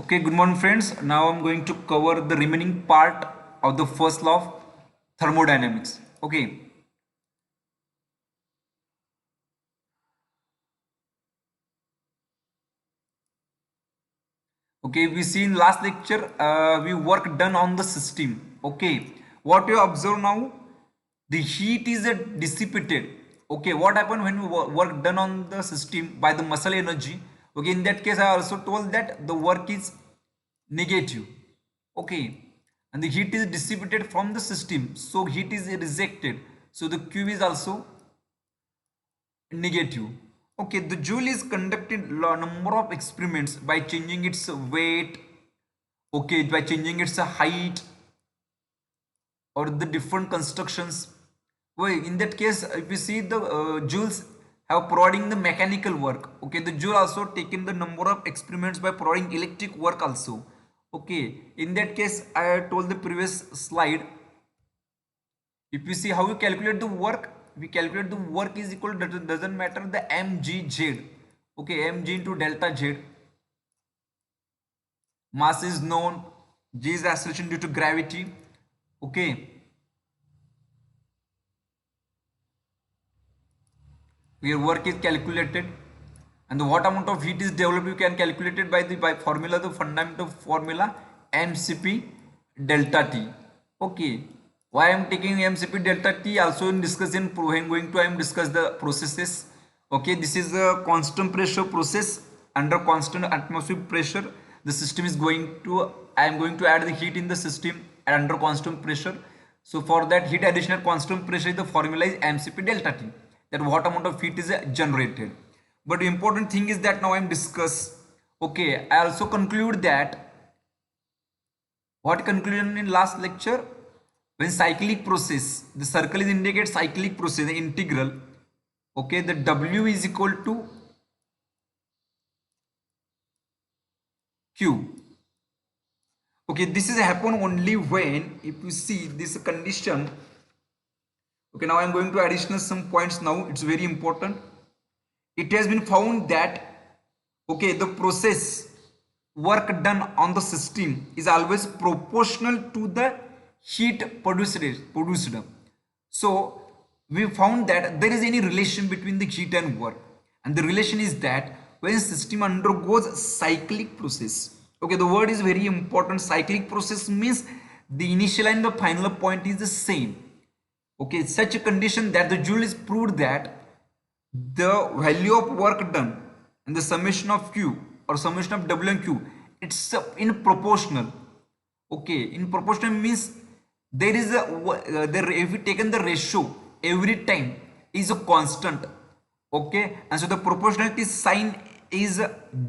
Okay, good morning friends. Now I'm going to cover the remaining part of the first law of thermodynamics. Okay, we see in last lecture we work done on the system. Okay, what you observe now, the heat is dissipated. Okay, what happened when we work done on the system by the muscle energy? Okay, in that case I also told that the work is negative. Okay, and the heat is dissipated from the system, so heat is rejected, so the q is also negative. Okay, the joule is conducted number of experiments by changing its weight. Okay, by changing its height or the different constructions. Well, in that case, if you see the joules have providing the mechanical work. Okay, the joule also taken the number of experiments by providing electric work also. Okay, in that case, I told the previous slide. If you see how you calculate the work, we calculate the work is equal to, doesn't matter the mgz. Okay, mg into delta z. Mass is known, g is acceleration due to gravity. Okay, your work is calculated, and the what amount of heat is developed you can calculate it by the formula, the fundamental formula mcp delta t. Okay, why I am taking mcp delta t also in discussion when going to I am discuss the processes. Okay, this is a constant pressure process. Under constant atmospheric pressure the system is going to, I am going to add the heat in the system under constant pressure. So for that heat addition at constant pressure, the formula is mcp delta t, that what amount of heat is generated. But the important thing is that now I am discuss. Okay, I also conclude that what conclusion in last lecture, when cyclic process, the circle is indicate cyclic process, the integral. Okay, the w is equal to q. Okay, this is happen only when, if you see this condition. Okay, now I am going to additional some points now, it's very important. It has been found that, okay, the process work done on the system is always proportional to the heat produced. So we found that there is any relation between the heat and work, and the relation is that when system undergoes cyclic process. Okay, the word is very important. Cyclic process means the initial and the final point is the same. Okay, such a condition that the joule is proved that the value of work done and the summation of q or summation of w and q, it's in proportional. Okay, in proportional means there is a if we taken the ratio every time is a constant. Okay, and so the proportionality sign is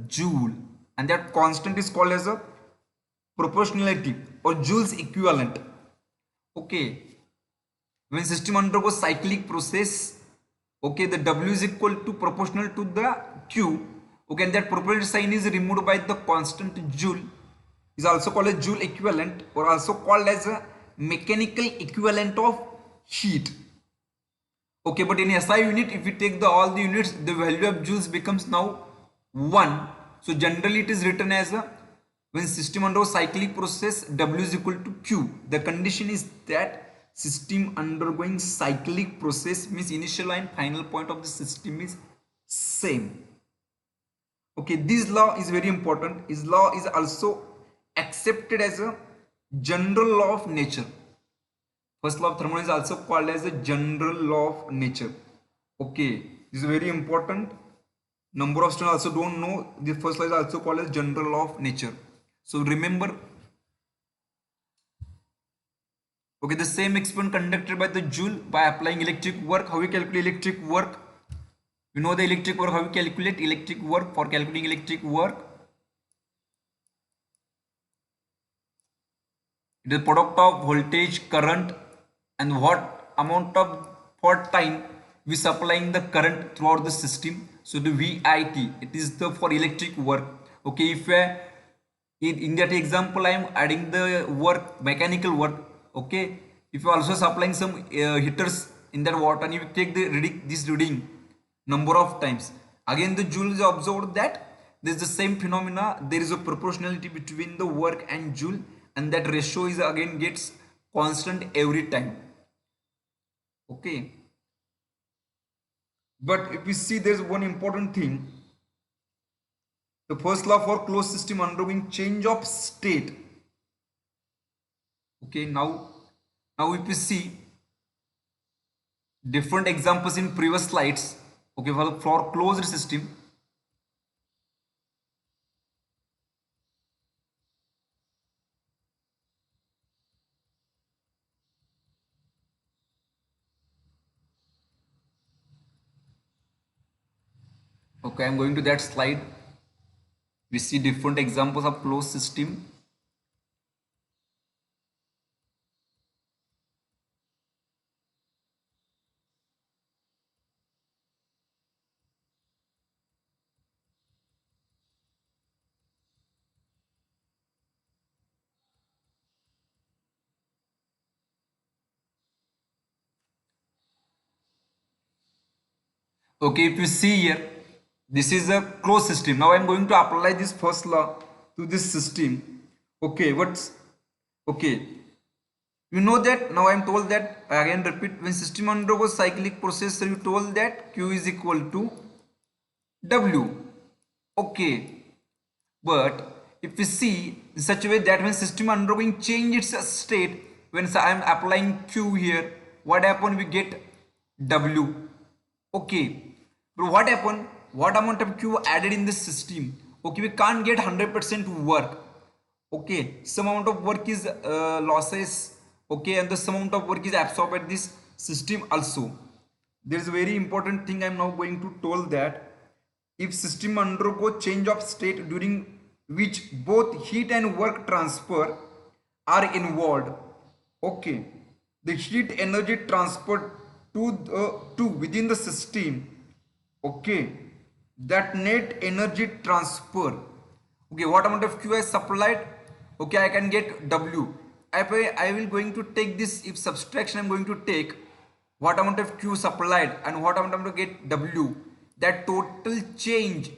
joule, and that constant is called as a proportionality or joule's equivalent. Okay, when system undergoes cyclic process, okay, the w is equal to proportional to the q. Okay, and that proportional sign is removed by the constant joule, is also called as joule equivalent or also called as a mechanical equivalent of heat. Okay, but in SI unit, if we take the all the units, the value of joules becomes now 1. So generally it is written as a, when system undergoes cyclic process, w is equal to q. The condition is that system undergoing cyclic process means initial and final point of the system is same. Okay, this law is very important. This law is also accepted as a general law of nature. First law of thermodynamics is also called as a general law of nature. Okay, this is very important. Number of students also don't know the first law is also called as general law of nature. So remember. Okay, the same experiment conducted by the joule by applying electric work. How we calculate electric work? You know the electric work, how we calculate electric work. For calculating electric work, it is product of voltage, current, and what amount of for time we supplying the current throughout the system. So the VIT, it is the for electric work. Okay, if in that example I am adding the work, mechanical work. Okay, if you also supplying some heaters in that water and you take the reading, this reading number of times, again the joule is observed that This is the same phenomena. There is a proportionality between the work and joule, and that ratio is again gets constant every time. Okay, but if we see, there's one important thing. The first law for closed system undergoing change of state. Okay, now if we see different examples in previous slides. Okay, for closed system. Okay, I'm going to that slide. We see different examples of closed system. Okay, if you see here, this is a closed system. Now I'm going to apply this first law to this system. Okay, what's okay? You know that now I'm told that, again repeat, when system undergoes cyclic process, so you told that Q is equal to W. Okay, but if we see in such a way that when system undergoing change its state, when I am applying Q here, what happen? We get W. Okay, but what happened? What amount of Q added in this system? Okay, we can't get 100% work. Okay, some amount of work is losses. Okay, and the some amount of work is absorbed at this system also. There is a very important thing I am now going to tell that if system undergo change of state during which both heat and work transfer are involved. Okay, the heat energy transferred to within the system. Okay, that net energy transfer. Okay, what amount of Q is supplied? Okay, I can get W. I will going to take this, if subtraction I'm going to take what amount of Q supplied and what amount I'm going to get W. That total change,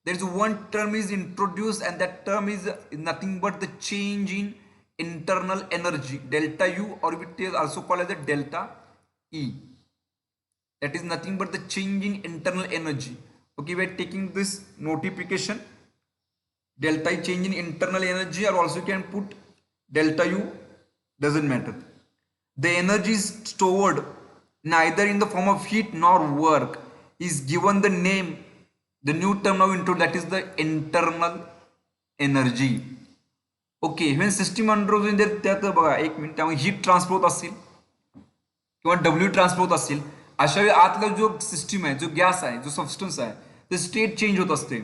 there is one term is introduced, and that term is nothing but the change in internal energy, delta U, or it is also called as a delta E. That is nothing but the change in internal energy. Okay, we are taking this notification, delta E change in internal energy, or also you can put delta U, doesn't matter. The energy is stored neither in the form of heat nor work is given the name, the new term now into, that is the internal energy. Okay, when system undergoes in there, त्यात बघा एक minute, त्यामुळे heat transfer होत असेल किंवा W transfer होत असेल, अशा वेळी आतला जो सिस्टीम आहे, जो गॅस आहे, जो सबस्टन्स आहे, ते स्टेट चेंज होत असते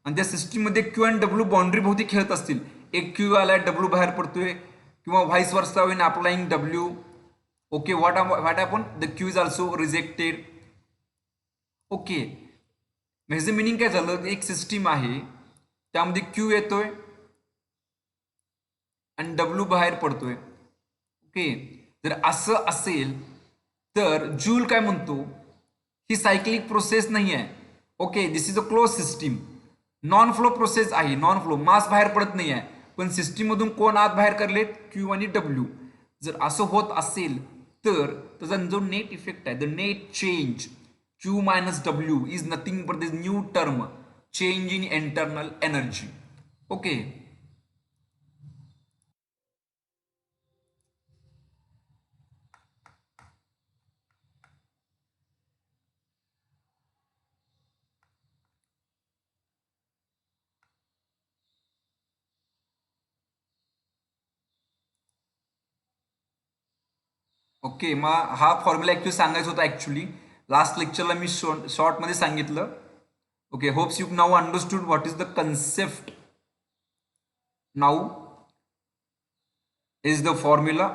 आणि त्या सिस्टीममध्ये क्यू आणि डब्ल्यू बाउंड्री भोवती खेळत असतील. एक क्यू आलाय, डब्ल्यू बाहेर पडतोय, किंवा vice versa when applying W. Okay, what happen, the Q is also rejected. Okay, ह्याचं मिनिंग काय झालं, एक सिस्टीम आहे त्यामध्ये क्यू येतोय आणि डब्ल्यू बाहेर पडतोय. ओके, जर असं असेल तर जूल काय म्हणतो, ही सायक्लिक प्रोसेस नाही आहे. Okay, this is a close system, non flow process आहे. नॉन फ्लो, मास बाहेर पडत नाही आहे, पण सिस्टीम मधून कोण आत बाहेर करलेत, क्यू आणि डब्ल्यू. जर असं होत असेल तर त्याचा जो नेट इफेक्ट आहे, the net change Q minus W is nothing but this new term change in internal energy. Okay, okay, मग हा फॉर्म्युला ऍक्च्युली सांगायचा होता. ऍक्च्युली लास्ट लेक्चरला मी शॉर्टमध्ये सांगितलं. Okay, hopes you now understood what is the concept. Now is the formula.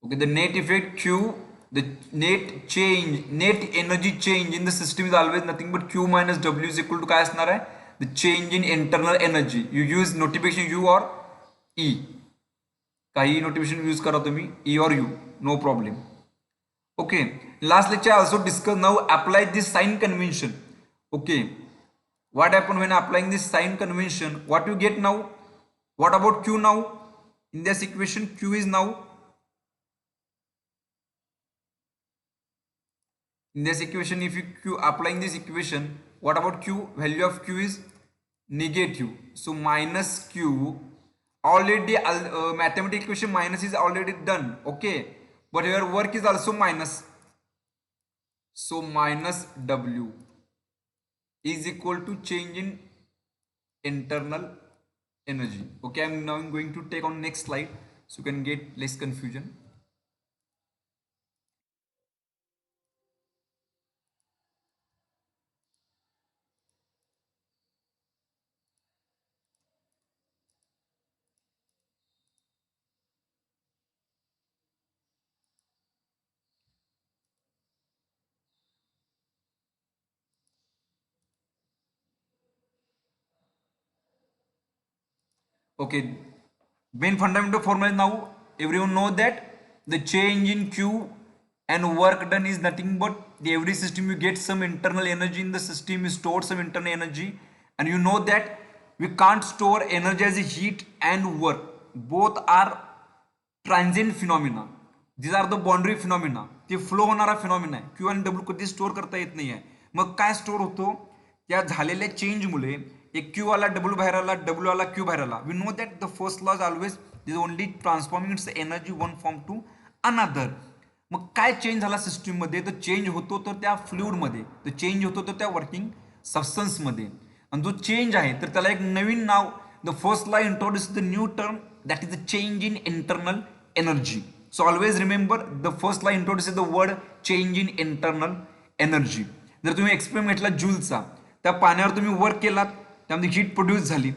Okay, the net effect Q, the net change, net energy change in the system is always nothing but Q minus W is equal to काय असणार आहे, the change in internal energy. You use notification U or E, काही notification use करा तुम्ही, E or U, no problem. Okay, last lecture I also discussed. Now apply this sign convention. Okay, what happened when applying this sign convention? What you get now? What about Q now? In this equation, Q is now, in this equation, if you Q applying this equation, what about Q? Value of Q is negative. So minus Q, already mathematical equation minus is already done. Okay, but your work is also minus. So minus W is equal to change in internal energy. Okay, I'm now going to take on next slide so you can get less confusion. Okay, main fundamental formula is now everyone know that the change in Q and work done is nothing but the every system you get some internal energy in the system, you store some internal energy, and you know that we can't store energy as a heat and work. Both are transient phenomena. This are the boundary phenomena. ते flow होणारा phenomena आहे. Q आणि W कधी store करता येत नाही आहे. मग काय स्टोअर होतो? त्या झालेल्या चेंजमुळे एक क्यू आला, डब्ल्यू बाहेर आला, डब्ल्यू आला, क्यू बाहेर आला. We know that the first law is always is only transforming its energy one form to another. मग काय चेंज झाला सिस्टीममध्ये? तर चेंज होतो तर त्या फ्लुइडमध्ये, तर चेंज होतो तर त्या वर्किंग सबस्टन्समध्ये. आणि जो चेंज आहे तर त्याला एक नवीन नाव, the first law introduce the new term that is the change in internal energy. So always remember the first law introduces the word change in internal energy. जर तुम्ही एक्सपेरिमेंट घेतला जूलचा, त्या पाण्यावर तुम्ही वर्क केलात, त्यामध्ये हीट प्रोड्यूस झाली.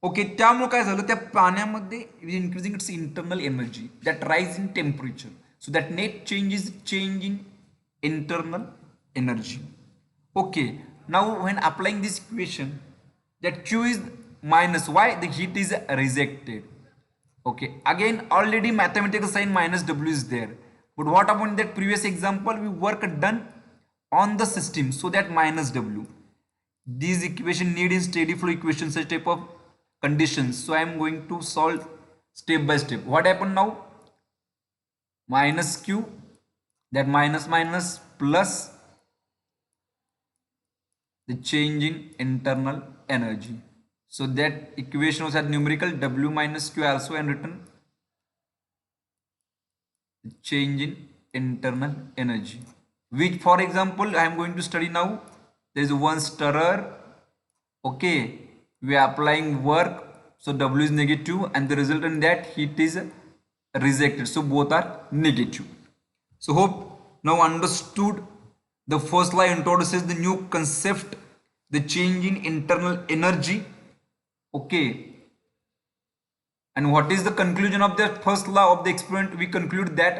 Okay, त्यामुळे काय झालं? त्या पाण्यामध्ये increasing it's internal energy that rise in temperature. So that net change is change in internal energy. Okay, now when applying this equation that Q is minus, why? The heat is rejected. Okay, again already mathematical sign minus W is there, but what about that previous example? We work done on the system, so that minus W. These equation need in steady flow equation such type of conditions, so I am going to solve step by step. What happened now? Minus Q, that minus minus plus the change in internal energy. So that equation was at numerical W minus Q also, and written the change in internal energy, which for example I am going to study now. There is one stirrer. Okay, we are applying work, so W is negative, and the result in that heat is rejected, so both are negative. So hope now understood. The first law introduces the new concept, the change in internal energy. Okay, and what is the conclusion of the first law of the experiment? We conclude that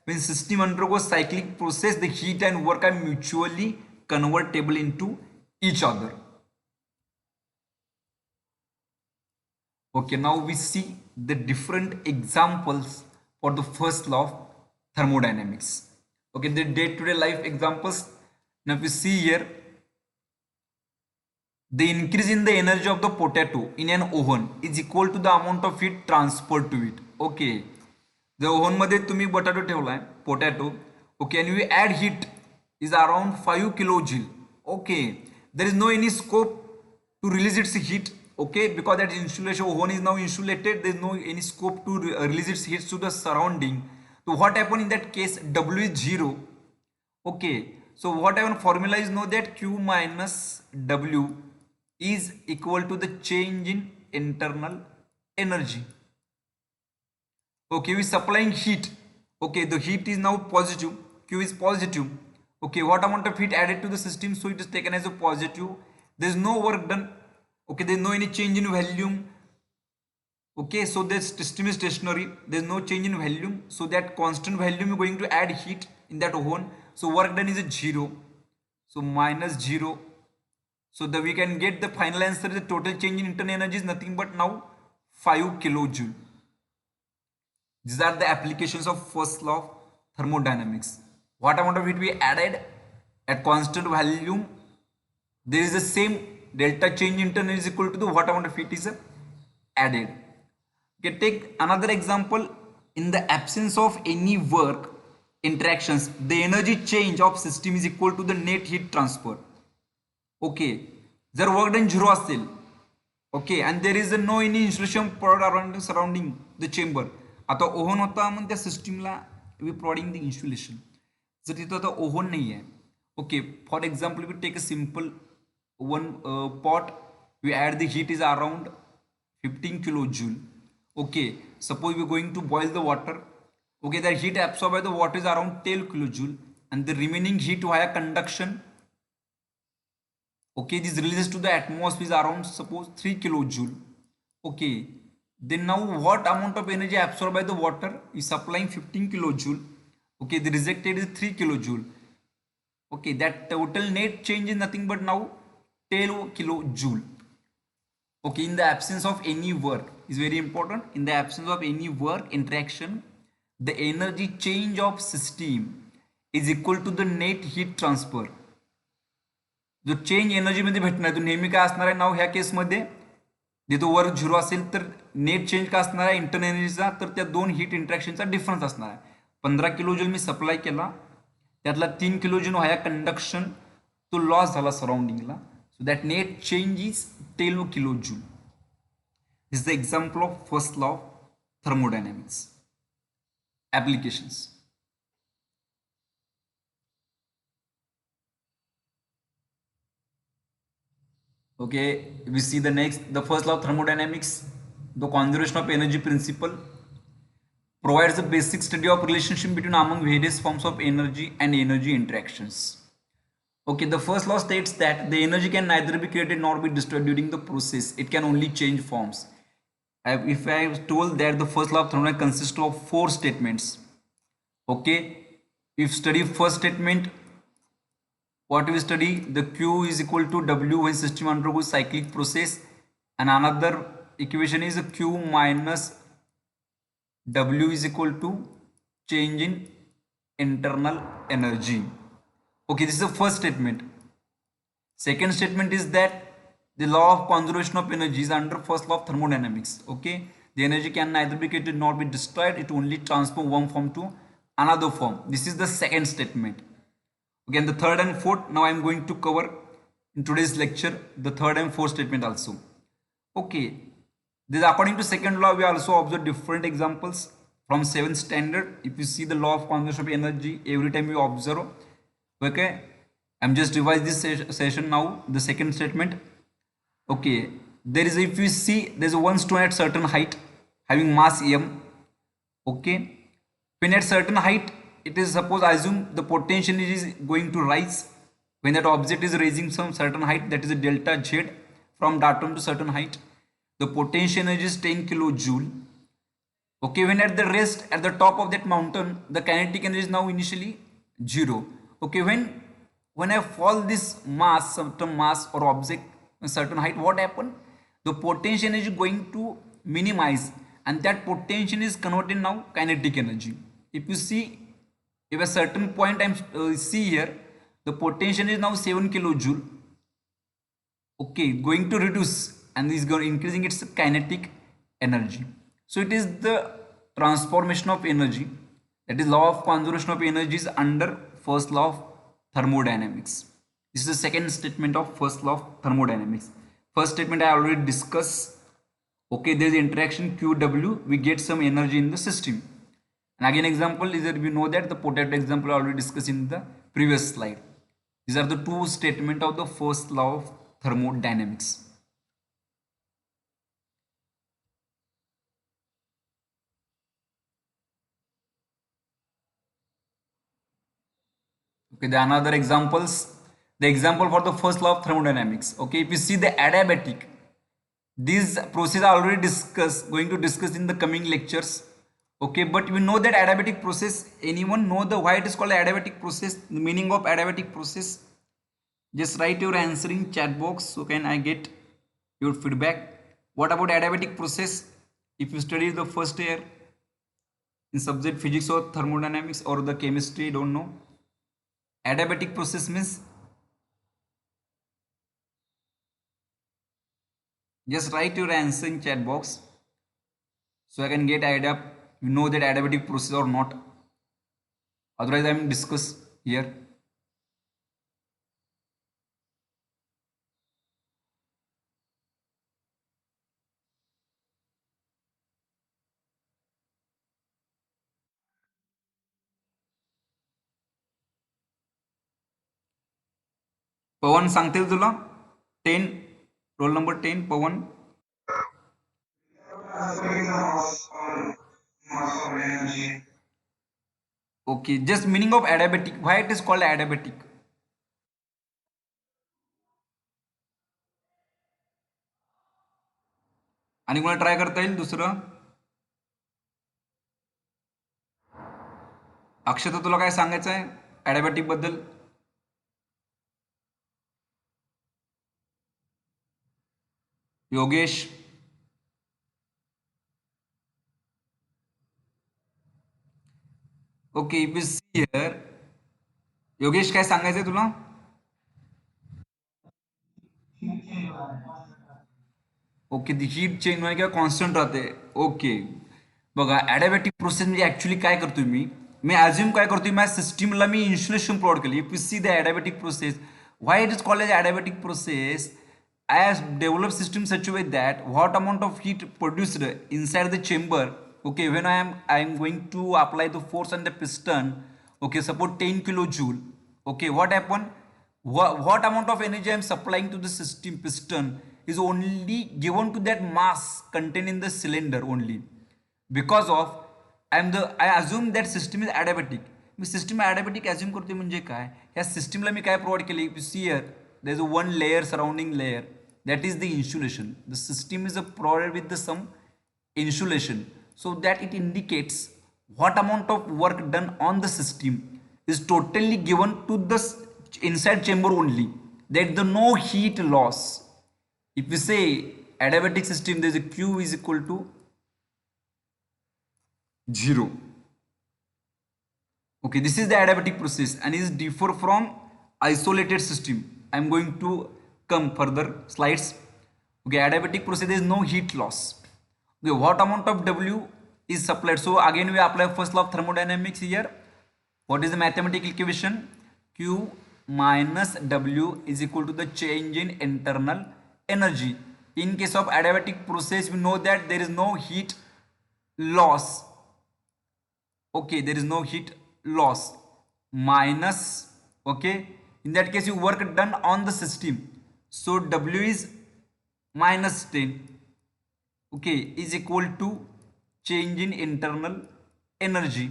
when system undergoes cyclic process, the heat and work are mutually convertible into each other. Okay, now we see the different examples for the first law of thermodynamics. Okay, the day-to-day life examples. Now if we see here, the increase in the energy of the potato in an oven is equal to the amount of heat transferred to it. Okay, the oven मध्ये तुम्ही बटाटो ठेवलाय, potato. Okay, and we add heat is around 5 kilojoule. Okay, there is no any scope to release its heat. Okay, because that insulation oven is now insulated, there is no any scope to release its heat to the surrounding. So what happen in that case? W is 0. Okay, so whatever formula is know that Q minus W is equal to the change in internal energy. Okay, we supplying heat. Okay, the heat is now positive, Q is positive. Okay, what amount of heat added to the system? So it is taken as a positive. There is no work done. Okay, there is no any change in volume. Okay, so this system is stationary, there is no change in volume, so that constant volume is going to add heat in that oven. So work done is a 0, so minus 0. So that we can get the final answer. The total change in internal energy is nothing but now 5 kilojoule. These are the applications of first law of thermodynamics. what amount of heat we added at constant volume, there is the same delta change internal is equal to the what amount of heat is added. Okay, take another example. In the absence of any work interactions, the energy change of system is equal to the net heat transfer. Okay, जर work done 0 असेल, okay, and there is no any insulation product surrounding the chamber. आता oven होता मग त्या सिस्टीमला we providing the insulation. जर तिथं आता oven नाही आहे, okay, for example we take a simple one pot, we add the heat is around 15 kilojoule. Okay, suppose we are going to boil the water. Okay, the heat absorbed by the water is around 10 kilojoule, and the remaining heat via conduction, okay, this releases to the atmosphere is around suppose 3 kilojoule. Okay, then now what amount of energy absorbed by the water is supplying 15 kilojoule. Okay, the rejected is 3 kilojoule. Okay, that total net change is nothing but now 10 kilojoule. Okay, in the absence of any work is very important. In the absence of any work interaction, the energy change of system is equal to the net heat transfer. जो change एनर्जीमध्ये भेटणार तो नेहमी काय असणार आहे नाव ह्या केसमध्ये, जिथं वर्क 0 असेल तर नेट चेंज का असणार आहे इंटरनल एनर्जीचा, तर त्या दोन हीट इंट्रॅक्शनचा डिफरन्स असणार आहे. 15 किलोजूल मी सप्लाय केला, त्यातला 3 किलोजूल ह्या कंडक्शन तो लॉस झाला सराउंडिंगला. So that net change is 10 kilojule. This is the example of first law of thermodynamics. Applications. Okay, we see the next, the first law of thermodynamics, the conservation of energy principle, provides a basic study of relationship between among various forms of energy and energy interactions. Okay, the first law states that the energy can neither be created nor be destroyed during the process. It can only change forms. If I have told that the first law of thermodynamics consists of 4 statements. Okay, if study first statement, what we study, the Q is equal to W when system undergoes cyclic process, and another equation is Q minus W is equal to change in internal energy. Okay, this is the first statement. Second statement is that the law of conservation of energy is under first law of thermodynamics. Okay, the energy can neither be created nor be destroyed, it only transform one form to another form. This is the second statement. Again, the third and fourth, now I am going to cover in today's lecture the third and fourth statement also. Okay, this according to second law we also observe different examples from 7th standard. If you see the law of conservation of energy, every time you observe. Okay, I'm just revise this session now. The second statement. Okay, there is, if you see, there's one stone at certain height having mass m. Okay, when at certain height, it is, suppose assume the potential is going to rise when that object is raising some certain height, that is a delta z from datum to certain height. The potential energy is 10 kilojoule. Okay, when at the rest at the top of that mountain, the kinetic energy is now initially 0. Okay, when I fall this mass, certain mass or object a certain height, what happened? The potential energy is going to minimize, and that potential is converted now kinetic energy. If you see, if a certain point I'm see here, the potential is now 7 kilojoule. Okay, going to reduce, and is going increasing its kinetic energy. So it is the transformation of energy, that is law of conservation of energy is under first law of thermodynamics. This is the second statement of first law of thermodynamics. First statement I already discussed. Okay, there is interaction QW, we get some energy in the system. And again example is that we know that the potato example I already discussed in the previous slide. These are the two statements of the first law of thermodynamics. Okay, the another examples. The example for the first law of thermodynamics. Okay, if you see the adiabatic, these process are already discussed, going to discuss in the coming lectures. Okay, but we know that adiabatic process, anyone know the why it is called adiabatic process, the meaning of adiabatic process? Just write your answer in chat box so can I get your feedback. What about adiabatic process? If you study the first year in subject physics or thermodynamics or the chemistry, don't know. Adiabatic process means, just write your answer in chat box so I can get idea you know that adiabatic process or not. Otherwise I am discuss here. पवन सांगतील तुला 10 roll number 10 Pawan. Okay, just meaning of adiabatic. Why it is called adiabatic? आणि कोणाला try करता येईल दुसरं? अक्षता तुला काय सांगायचं आहे adiabatic बद्दल? Yogesh. Okay, if you see here, Yogesh काय सांगायचंय तुला? ओके, दी हीट चेंज होणे किंवा कॉन्स्टंट राहते. ओके, बघा ॲडियाबॅटिक प्रोसेस म्हणजे ॲक्च्युली काय करतोय मी ॲज्युम काय करतोय, माझ्या सिस्टीमला मी इन्सुलेशन प्रोव्हाइड केली. If you see the adiabatic process, why it is called as adiabatic process, I have developed system such a way that what amount of heat produced inside the chamber, okay, when I am going to apply the force on the piston, okay, suppose 10 kilojoule, okay, what happen, what amount of energy I am supplying to the system piston is only given to that mass contained in the cylinder only, because of I assume that system is adiabatic. मी system adiabatic assume करते म्हणजे काय, ह्या सिस्टमला मी काय provide केली, see here there is one layer surrounding layer, that is the insulation. The system is provided with some insulation so that it indicates what amount of work done on the system is totally given to the inside chamber only. There is no heat loss. If we say adiabatic system, there is a Q is equal to 0. Okay, this is the adiabatic process and is differ from isolated system. I am going to come further slides. Okay, adiabatic process, there is no heat loss. Okay, what amount of W is supplied? So again we apply first law of thermodynamics here. What is the mathematical equation? Q minus W is equal to the change in internal energy. In case of adiabatic process, we know that there is no heat loss. Okay, there is no heat loss. Minus, okay, in that case you work done on the system, so W is minus 10, okay, is equal to change in internal energy.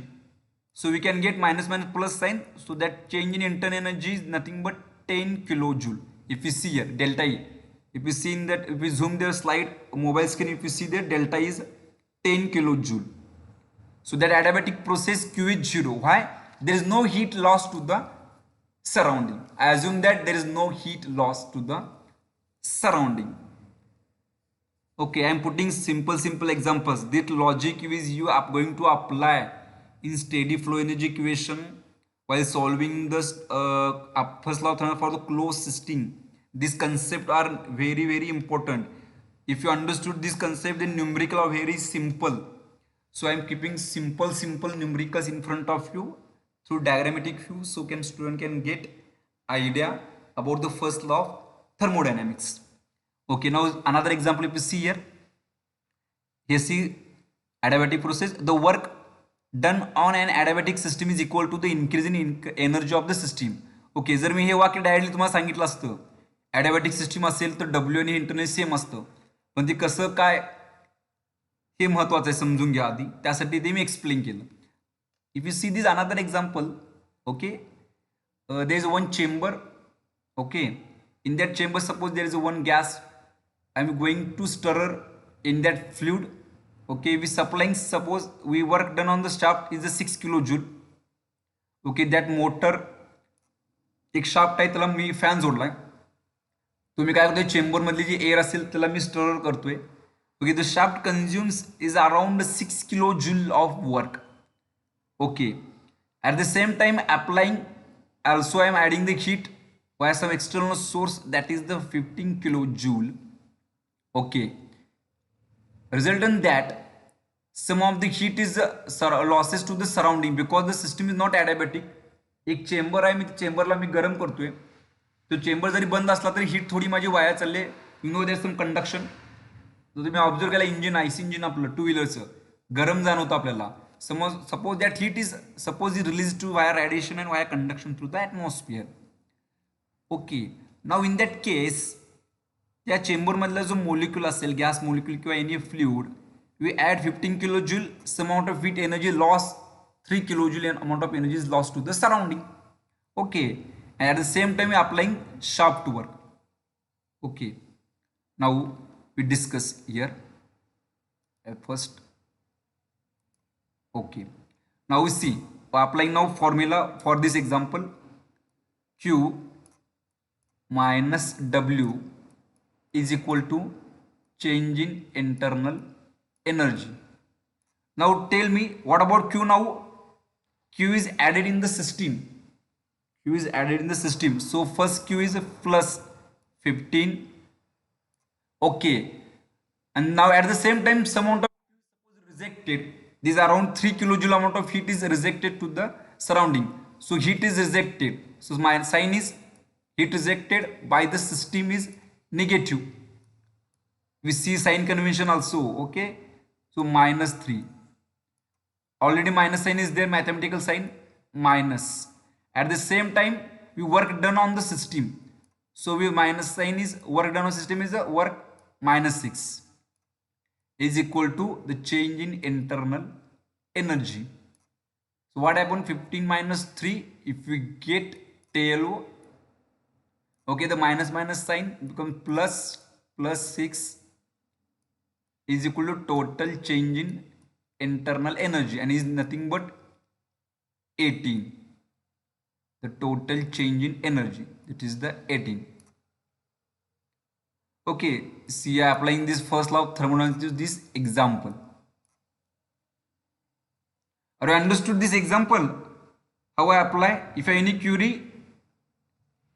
So we can get minus minus plus sign, so that change in internal energy is nothing but 10 kilojoule. If you see here delta E, if you see in that, if we zoom their slide mobile screen, if you see there delta is 10 kilojoule. So that adiabatic process Q is 0. Why? There is no heat loss to the surrounding. I assume that there is no heat loss to the surrounding. Okay, I am putting simple examples. That logic is you are going to apply in steady flow energy equation while solving the first law of thermodynamics for the closed system. These concepts are very important. If you understood this concept, then numerical are very simple. So I am keeping simple numericals in front of you through diagrammatic view, so student can get idea about the first law of thermodynamics. Okay, now another example, if you see here, see adiabatic process. The work done on an adiabatic system is equal to the increase in energy of the system. Okay, जर मी हे वाक्य directly तुम्हाला सांगितलं असतं, adiabatic system असेल तर W आणि internal same असतं, पण ते कसं काय हे महत्वाचं आहे समजून घ्या आधी, त्यासाठी ते मी एक्सप्लेन केलं. If you see this another example, okay, there is one chamber, okay, in that chamber suppose there is one gas, I am going to stir in that fluid, okay, we supplying, suppose we work done on the shaft is a 6 kilojoule, okay, that motor एक shaft आहे त्याला मी fan जोडलाय, तुम्ही काय करतोय chamber मधली जी air असेल त्याला मी स्टर करतोय. Okay, the shaft consumes is around 6 kilojoule of work. Okay, at the same time applying Also I am adding the heat via some external source, that is the 15 kilojoule. Okay, resultant that some of the heat is losses to the surrounding because the system is not adiabatic. एक chamber आहे, मी चेंबरला मी गरम करतोय, तो chamber जरी बंद असला तरी heat थोडी माझी वाया चालले. You know there some conduction. तर तुम्ही ऑब्झर्व केला इंजिन, आयसी इंजिन आपलं टू व्हीलरचं गरम जाणवतं आपल्याला. Suppose that heat is suppose is release to via radiation and via conduction through the atmosphere. Okay, now in that case त्या चेंबरमधला जो मोलिक्यूल असेल, गॅस मोलिक्यूल किंवा any fluid, we add 15 kilojoule, some amount of heat energy loss, 3 kilojoule amount of energy is lost to the surrounding. Okay, and at the same time we are applying shaft work. Okay, now we discuss here first. Okay, now we see applying now formula for this example. Q minus W is equal to change in internal energy. Now tell me what about Q now? Q is added in the system. Q is added in the system. So first Q is plus 15. Okay. And now at the same time some amount of heat is rejected. This around 3 kilojoule amount of heat is rejected to the surrounding. So heat is rejected. So my sign is heat rejected by the system is negative. We see sign convention also. Okay. So minus 3. Already minus sign is there, mathematical sign minus. At the same time, we work done on the system. So we minus sign is work done on system is a work minus 6 is equal to the change in internal energy. So what happened? 15 minus 3. If we get tail, okay, the minus sign becomes plus 6 is equal to total change in internal energy and is nothing but 18. The total change in energy, it is the 18. Okay, see I am applying this first law of thermodynamics to this example. Are you understood this example? How I apply? If I any query,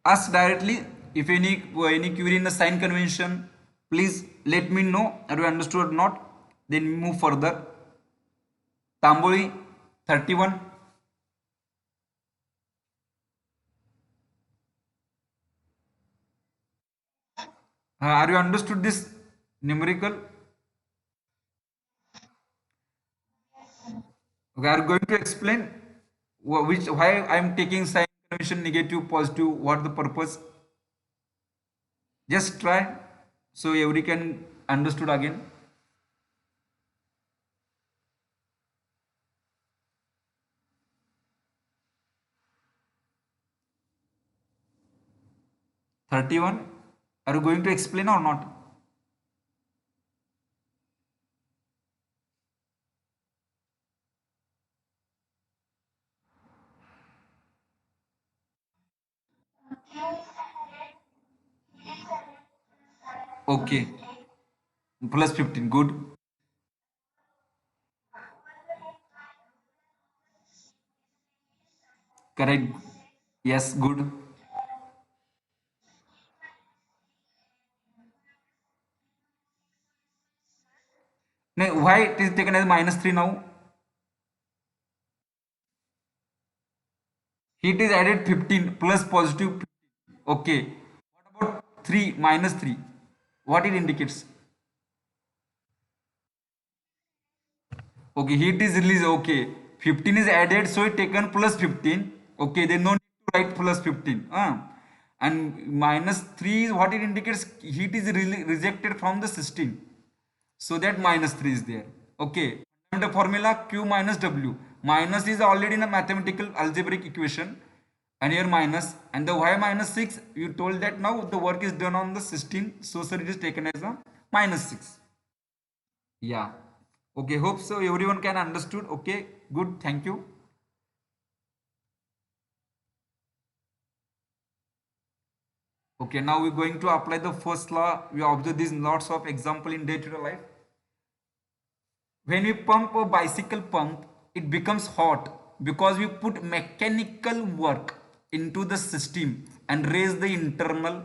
ask directly. If any query in the sign convention, please let me know. Are you understood or not? Then move further. Tamboli 31. Are you understood this numerical? Okay, I am going to explain why I am taking sign convention negative, positive, what the purpose. Just try so every can understood again. (31). Are you going to explain or not? Okay, plus 15. Good. Correct. Yes, good. No, why it is taken as minus 3 now? Heat is added 15 plus positive 15. Okay. What about 3 minus 3? What it indicates? Okay, heat is released. Okay, 15 is added, so it taken plus 15. Okay, then no need to write plus 15. And minus 3 is what it indicates, heat is rejected from the system. So that minus 3 is there. Okay, and the formula Q minus W. Minus is already in a mathematical algebraic equation. And here minus, and the y minus 6, you told that now the work is done on the system. So sir, it is taken as a minus 6. Yeah. Okay, hope so everyone can understood. Okay, good, thank you. Okay, now we're going to apply the first law. We observe these lots of example in day-to-day life. When we pump a bicycle pump, it becomes hot because we put mechanical work. into the system and raise the internal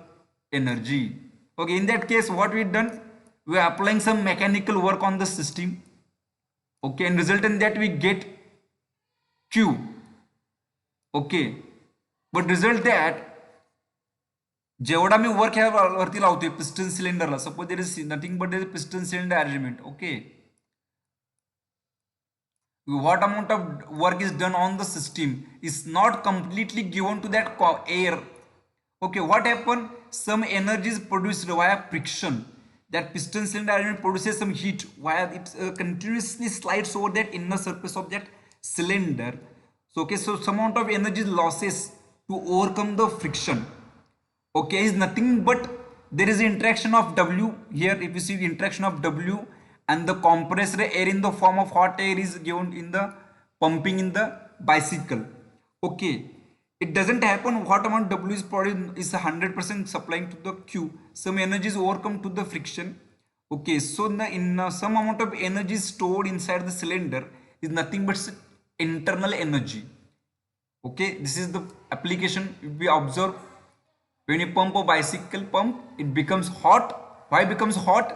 energy. Okay, in that case, what we done? We are applying some mechanical work on the system. Okay, and result in that we get Q. Okay, but result that जेवढा मी work ह्या वरती लावतोय piston सिलेंडरला, suppose there is nothing but there is piston cylinder arrangement. Okay, what amount of work is done on the system is not completely given to that air. Okay, what happened? Some energy is produced via friction. That piston cylinder arrangement produces some heat via it continuously slides over that inner surface of that cylinder. So okay, so some amount of energy losses to overcome the friction. Okay, is nothing but there is interaction of W here. If you see the interaction of W and the compressed air in the form of hot air is given in the pumping in the bicycle. Okay, it doesn't happen what amount W is produced is 100% supplying to the Q. Some energy is overcome to the friction. Okay, so some amount of energy stored inside the cylinder is nothing but internal energy. Okay, this is the application we observe. When you pump a bicycle pump, it becomes hot. Why becomes hot?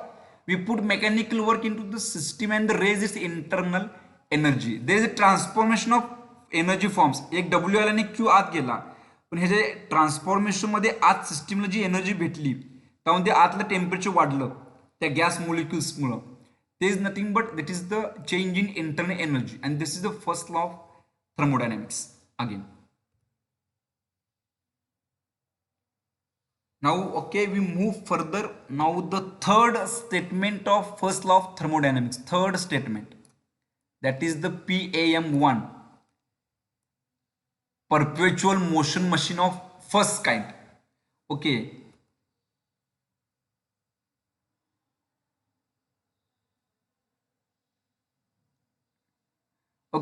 We put mechanical work into the system and raise its internal energy. There is a transformation of energy forms. एक W आला आणि Q आत गेला, पण हे जे transformation मध्ये आत सिस्टीमला जी energy भेटली त्यामध्ये आतलं टेम्परेचर वाढलं त्या गॅस मोलिक्युल्समुळे. ते is nothing but that is the change in internal energy and this is the first law of thermodynamics again. Now, okay, we move further. Now, the third statement of first law of thermodynamics, third statement, that is the PAM1, perpetual motion machine of first kind. Okay.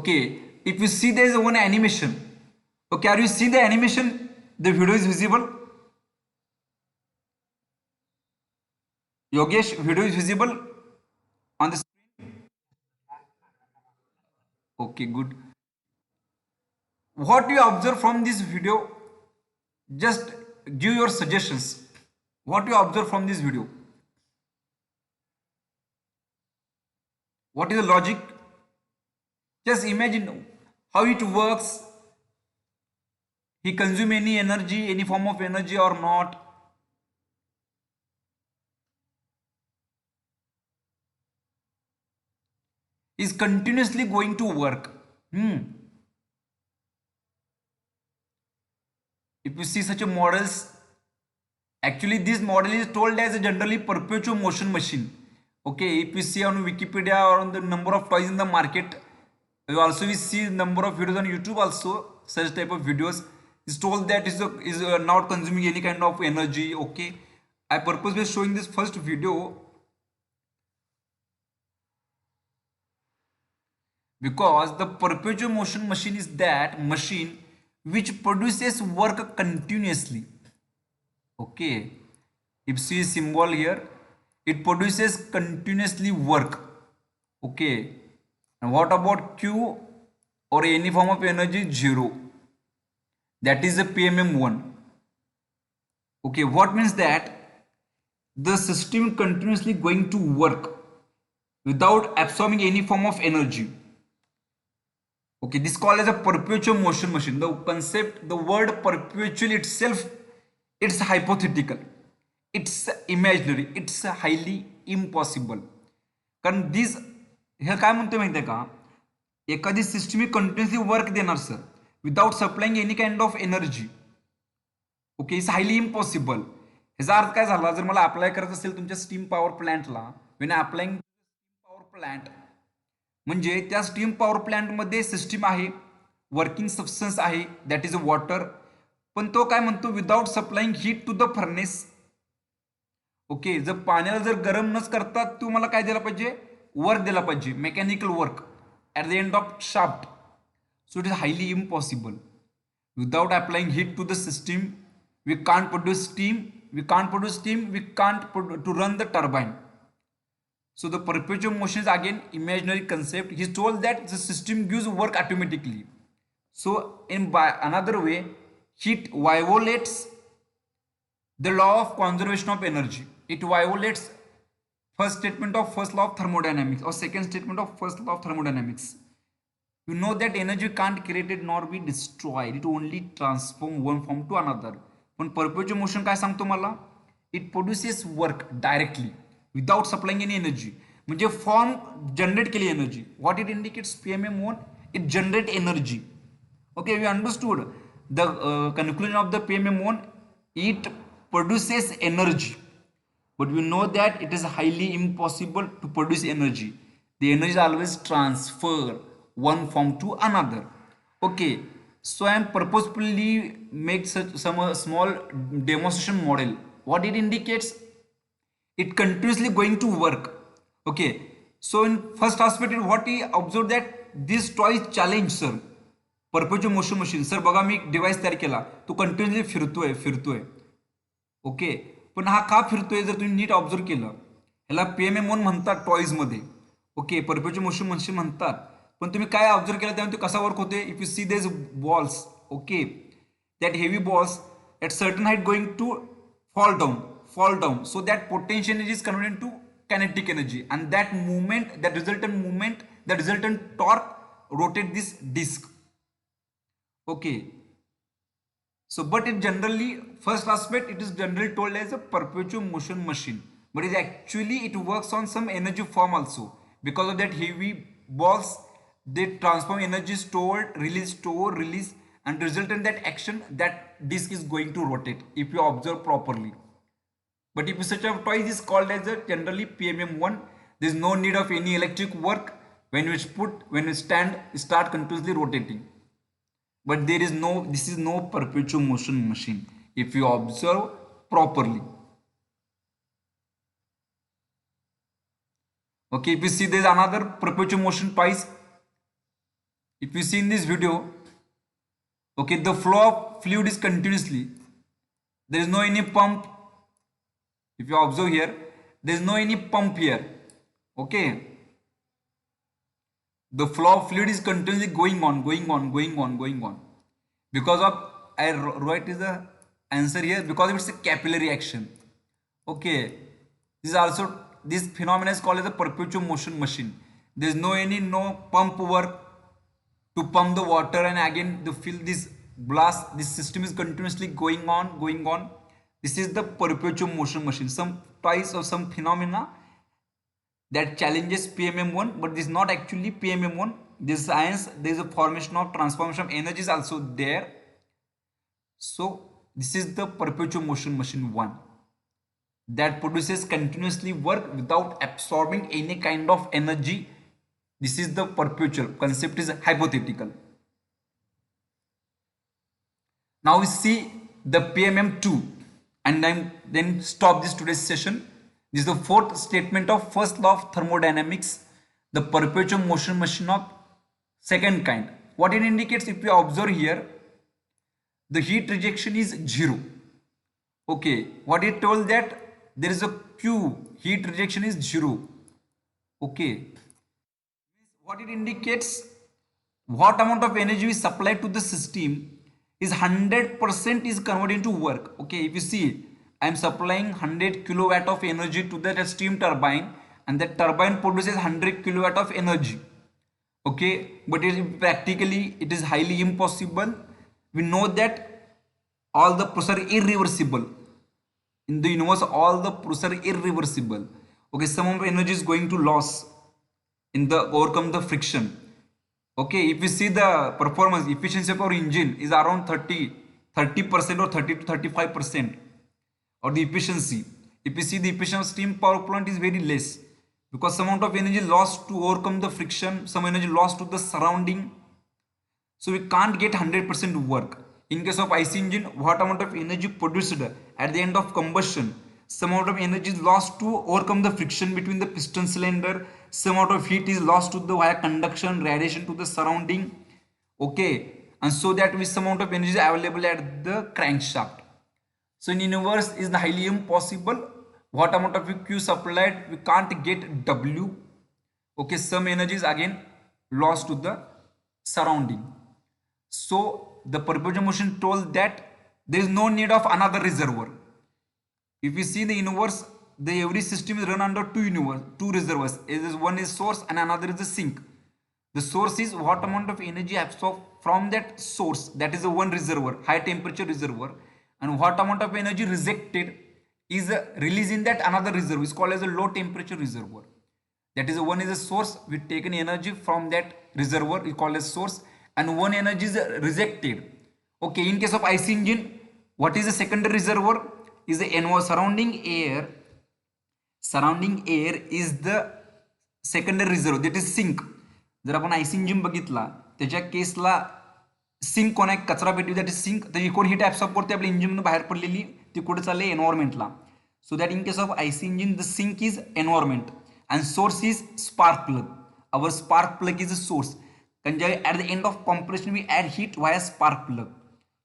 Okay, if you see there is one animation. Okay, are you see the animation? The video is visible. Yogesh, video is visible on the screen? Okay, good. What you observe from this video, just give your suggestions. What you observe from this video? What is the logic? Just imagine how it works. He consume any energy, any form of energy or not? Is continuously going to work. If you see such a models, actually this model is told as a generally perpetual motion machine. Okay, if you see on Wikipedia or on the number of toys in the market, you also we see number of videos on YouTube also, such type of videos is told that is not consuming any kind of energy. Okay, I purposely showing this first video because the perpetual motion machine is that machine which produces work continuously. Okay, if you see symbol here, it produces continuously work. Okay, and what about Q or any form of energy? 0. That is the PMM1. Okay, what means that the system continuously going to work without absorbing any form of energy. Okay, this is called as a perpetual motion machine. The concept, the word perpetual itself, it's hypothetical, it's imaginary, it's highly impossible. कारण this हे काय म्हणतो माहिती आहे का, एखादी system continuously work देणार sir without supplying any kind of energy. Okay, it's highly impossible. ह्याचा अर्थ काय झाला, जर मला अप्लाय करायचं असेल तुमच्या स्टीम पॉवर प्लांटला, वेन अप्लाइंग पॉवर प्लांट म्हणजे त्या स्टीम पॉवर प्लांटमध्ये सिस्टीम आहे, वर्किंग सबस्टन्स आहे, दॅट इज अ वॉटर, पण तो काय म्हणतो without supplying heat to the furnace. Okay, जर पाण्याला जर गरम नच करता तू मला काय दिला पाहिजे, वर्क दिला पाहिजे, mechanical work at the end of shaft. So it is highly impossible. Without applying heat to the system we can't produce steam, we can't to run the turbine. So the perpetual motion is again imaginary concept. He's told that the system gives work automatically. So in by another way, heat violates the law of conservation of energy. It violates first statement of first law of thermodynamics or second statement of first law of thermodynamics. You know that energy can't create it nor be destroyed. It only transform one form to another. पण perpetual motion काय सांगतो मला? It produces work directly without supplying any energy. म्हणजे form generate केली energy. What it indicates PMM1? It generate energy. Okay, we understood the conclusion of the PMM1. It produces energy, but we know that it is highly impossible to produce energy. The energy is always transfer one form to another. Okay, so I am purposefully make such some small demonstration model. What it indicates? It continuously going to work. Okay, so in first aspect what he observed that this toy challenge sir perpetual motion machine. Sir बघा मी एक device तयार केला, तो continuously फिरतोय. Okay, पण हा का फिरतोय जर तुम्ही नीट ऑब्झर्व केलं, ह्याला PMM1 म्हणतात टॉईजमध्ये. ओके, परपेच्युअल मोशन मशीन म्हणतात. पण तुम्ही काय ऑब्झर्व केलं त्यामुळे कसा वर्क होते? इफ यू सी देज balls, okay, that heavy balls at certain height going to fall down, so that potential energy is converted into kinetic energy, and that movement, that resultant torque rotate this disc. Okay, so but it generally, first aspect, it is generally told as a perpetual motion machine, but it actually it works on some energy form also. Because of that heavy balls, they transform energy stored, release, and result in that action, that disc is going to rotate if you observe properly. But if such a toy is called as a generally PMM1, there is no need of any electric work when you start continuously rotating. But this is no perpetual motion machine if you observe properly. Okay, if you see there is another perpetual motion toys. If you see in this video, okay, the flow of fluid is continuously. There is no any pump. If you observe here, there is no any pump here. Okay, the flow of fluid is continuously going on. Because of, I write is the answer here, because it's a capillary action. Okay, this phenomenon is called as a perpetual motion machine. There is no pump work to pump the water and again to fill this blast. This system is continuously going on. This is the perpetual motion machine. Some toys or some phenomena that challenges PMM1, but this is not actually PMM1. This science, there is a formation of transformation of energy is also there. So this is the perpetual motion machine 1 that produces continuously work without absorbing any kind of energy. This is the perpetual. Concept is hypothetical. Now we see the PMM2 and then stop this today's session. This is the fourth statement of first law of thermodynamics, the perpetual motion machine of second kind. What it indicates, if you observe here, the heat rejection is 0. Okay, what it told that there is a Q, heat rejection is 0. Okay, what it indicates, what amount of energy we supply to the system is 100% is converted into work. Okay, if you see, I am supplying 100 kilowatt of energy to the steam turbine, and that turbine produces 100 kilowatt of energy. Okay, but practically it is highly impossible. We know that all the process are irreversible. In the universe, all the process are irreversible. Okay, some of energy is going to loss in the overcome the friction. Okay, if you see the performance efficiency of our engine is around 30% or 30 to 35%, or the efficiency. If you see the efficiency of steam power plant is very less, because some amount of energy lost to overcome the friction, some energy lost to the surrounding. So we can't get 100% work. In case of IC engine, what amount of energy produced at the end of combustion, some amount of energy is lost to overcome the friction between the piston cylinder, some amount of heat is lost to the via conduction, radiation to the surrounding. Okay, and so that with some amount of energy is available at the crankshaft. So in universe is highly impossible. What amount of Q supplied, we can't get W. Okay, some energy is again lost to the surrounding. So the perpetual motion told that there is no need of another reservoir. If you see the universe, the every system is run under two reservoirs. One is source and another is the sink. The source is what amount of energy absorbed from that source, that is the one reservoir, high temperature reservoir, and what amount of energy rejected is released in that another reservoir is called as a low temperature reservoir. That is one is a source, we taken energy from that reservoir, we call as source, and one energy is rejected. Okay, in case of IC engine, what is the secondary reservoir? Is the surrounding air. Surrounding air is the secondary reservoir, that is sink. जर आपण आयसी engine बघितला त्याच्या Kesla sink कोण आहे, कचरा पेटी, that is sink. त्याची कोण हीट ॲब्सॉर्ब करते आपल्या इंजिनमधून बाहेर पडलेली, ती कुठे चालले एन्व्हायरमेंटला. So that in case of IC engine the sink is environment and source is spark plug. Our spark plug is a source. कारण ज्यावेळी at the end of compression we add heat via spark plug.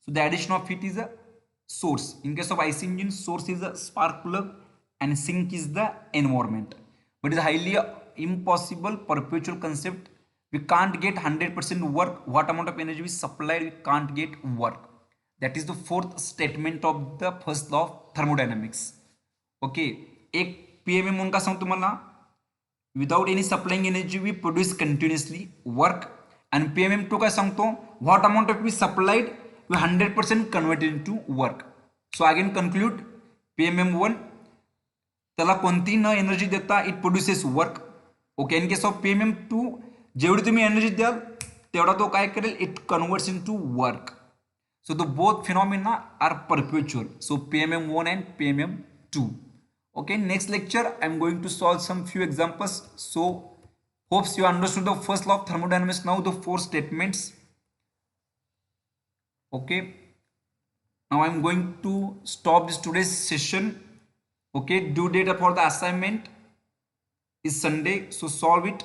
So the addition of heat is a source. In case of IC engine, source is a spark plug and sink is the environment. But it is highly impossible perpetual concept. We can't get 100% work. What amount of energy we supplied, we can't get work. That is the fourth statement of the first law of thermodynamics. Okay, एक PMM म्हणून का सांगतो तुम्हाला, without any supplying energy we produce continuously work. And PMM2 काय सांगतो, what amount of we supplied we 100% converted into work. So again conclude, PMM1 त्याला कोणती न एनर्जी देता it produces work. Okay, in case of PMM2 जेवढी तुम्ही energy द्याल तेवढा तो काय करेल, it converts into work. So the both phenomena are perpetual. So PMM1 and PMM2. Okay, next lecture I am going to solve some few examples. So hopes you understood the first law of thermodynamics, now the four statements. Okay, now I am going to stop this today's session. Okay, due date for the assignment is Sunday, so solve it.